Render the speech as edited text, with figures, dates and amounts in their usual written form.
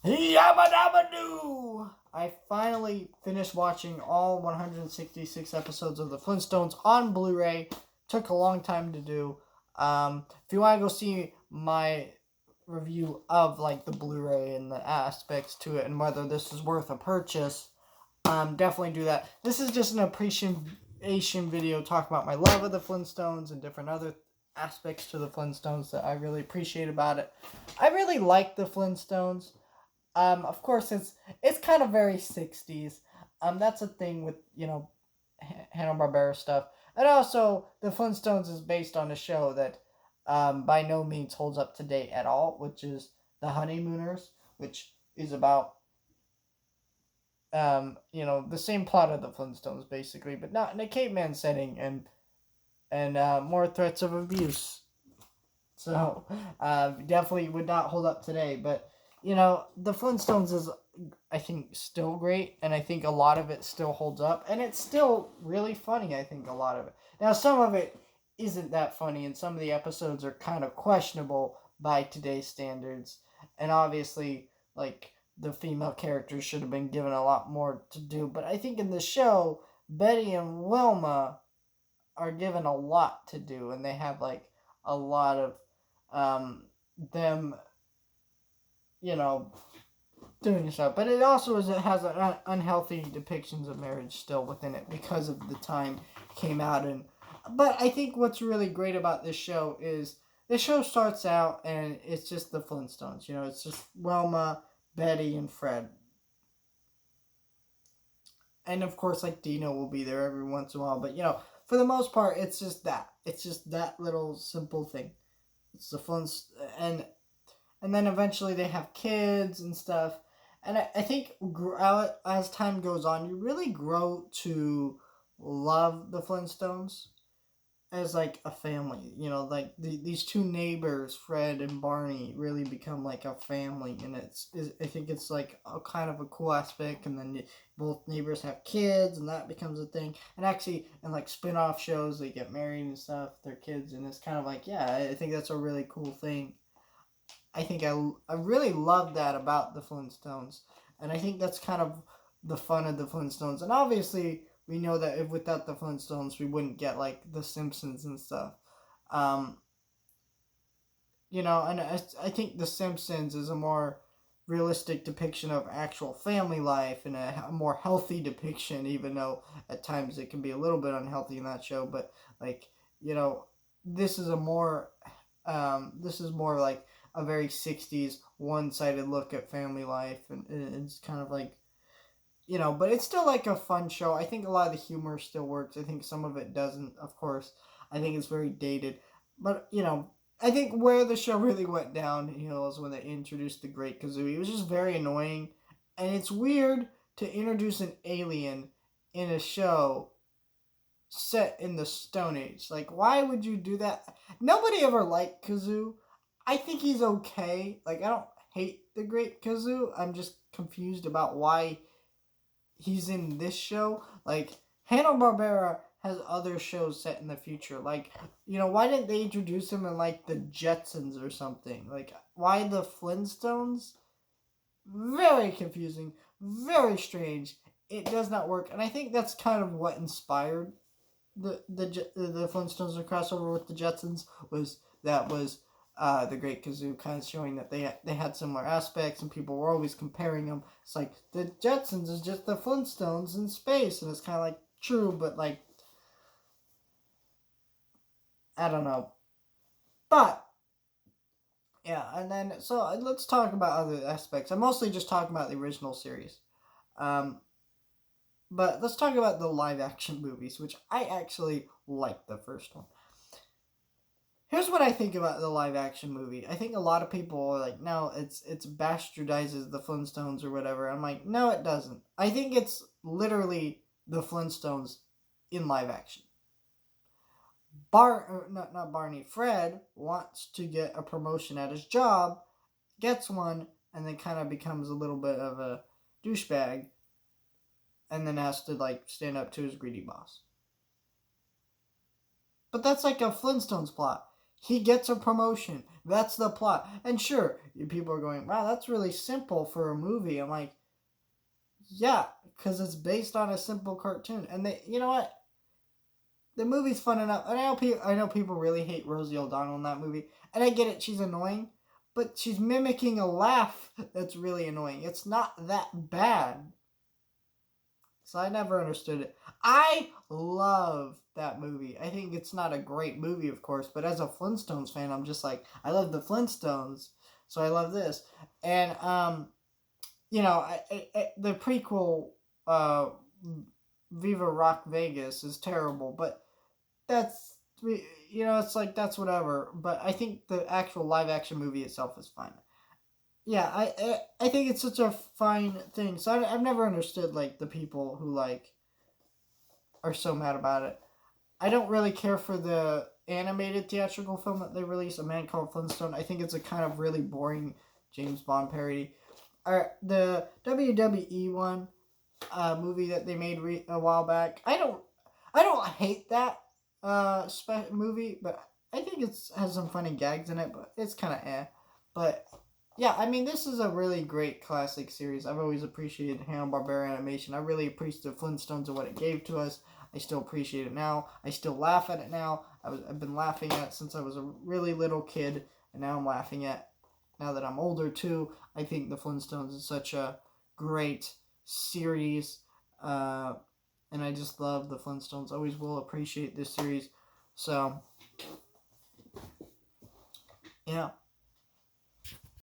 Yabba dabba doo! I finally finished watching all 166 episodes of the Flintstones on Blu-ray. Took a long time to do. If you want to go see my review of like the Blu-ray and the aspects to it and whether this is worth a purchase, definitely do that. This is just an appreciation video talking about my love of the Flintstones and different other aspects to the Flintstones that I really appreciate about it. I really like the Flintstones. Of course, it's kind of very 60s. That's a thing with Hanna-Barbera stuff, and also the Flintstones is based on a show that by no means holds up to date at all, which is The Honeymooners, which is about the same plot of the Flintstones basically, but not in a caveman setting and more threats of abuse. So definitely would not hold up today. But the Flintstones is, I think, still great, and I think a lot of it still holds up, and it's still really funny. I think a lot of it. Now, some of it isn't that funny, and some of the episodes are kind of questionable by today's standards, and obviously, like the female characters should have been given a lot more to do. But I think in the show, Betty and Wilma are given a lot to do, and they have like a lot of them, you know, doing stuff. But it also it has an unhealthy depictions of marriage still within it because of the time it came out. But I think what's really great about this show is the show starts out and it's just the Flintstones. It's just Wilma, Betty, and Fred. And of course, like Dino will be there every once in a while. But for the most part, it's just that. It's just that little simple thing. It's the fun, and then eventually they have kids and stuff. And I think as time goes on, you really grow to love the Flintstones as like a family. Like these two neighbors, Fred and Barney, really become like a family, and I think it's like a kind of a cool aspect. And then both neighbors have kids, and that becomes a thing. And actually, in like spin-off shows, they get married and stuff, their kids, and it's kind of like, yeah, I think that's a really cool thing. I think I really love that about the Flintstones, and I think that's kind of the fun of the Flintstones. And obviously, we know that if without the Flintstones, we wouldn't get like the Simpsons and stuff. Um, and I think the Simpsons is a more realistic depiction of actual family life and a more healthy depiction, even though at times it can be a little bit unhealthy in that show. But like this is this is more like a very 60s one-sided look at family life, and it's kind of like but it's still like a fun show. I think a lot of the humor still works. I think some of it doesn't, of course. I think it's very dated, but I think where the show really went downhill is when they introduced the Great Kazoo. He was just very annoying, and it's weird to introduce an alien in a show set in the Stone Age. Like, why would you do that? Nobody ever liked Kazoo. I think he's okay. Like, I don't hate the Great Kazoo. I'm just confused about why he's in this show. Like, Hanna-Barbera has other shows set in the future. Like, why didn't they introduce him in, like, the Jetsons or something? Like, why the Flintstones? Very confusing. Very strange. It does not work. And I think that's kind of what inspired the Flintstones to crossover with the Jetsons was the Great Kazoo, kind of showing that they had similar aspects, and people were always comparing them. It's like the Jetsons is just the Flintstones in space, and it's kind of like true, but like I don't know. But yeah, and then so let's talk about other aspects. I'm mostly just talking about the original series. Um, but let's talk about the live action movies, which I actually like the first one. Here's what I think about the live action movie. I think a lot of people are like, no, it's bastardizes the Flintstones or whatever. I'm like, no, it doesn't. I think it's literally the Flintstones in live action. Not Barney. Fred wants to get a promotion at his job, gets one, and then kind of becomes a little bit of a douchebag, and then has to like stand up to his greedy boss. But that's like a Flintstones plot. He gets a promotion. That's the plot. And sure, people are going, wow, that's really simple for a movie. I'm like, yeah, because it's based on a simple cartoon. And you know what? The movie's fun enough. And I know people really hate Rosie O'Donnell in that movie. And I get it, she's annoying. But she's mimicking a laugh that's really annoying. It's not that bad. So I never understood it. I love that movie. I think it's not a great movie, of course, but as a Flintstones fan, I'm just like, I love the Flintstones, so I love this. And the prequel, Viva Rock Vegas, is terrible, but that's it's like that's whatever. But I think the actual live action movie itself is fine. Yeah, I think it's such a fine thing. So I've never understood like the people who like are so mad about it. I don't really care for the animated theatrical film that they released, A Man Called Flintstone. I think it's a kind of really boring James Bond parody. The WWE one movie that they made a while back. I don't hate that movie, but I think it's has some funny gags in it. But it's kind of eh. But yeah, I mean, this is a really great classic series. I've always appreciated Hanna-Barbera animation. I really appreciate the Flintstones and what it gave to us. I still appreciate it now. I still laugh at it now. I've been laughing at it since I was a really little kid, and now I'm laughing at now that I'm older too. I think the Flintstones is such a great series, and I just love the Flintstones. Always will appreciate this series. So, yeah.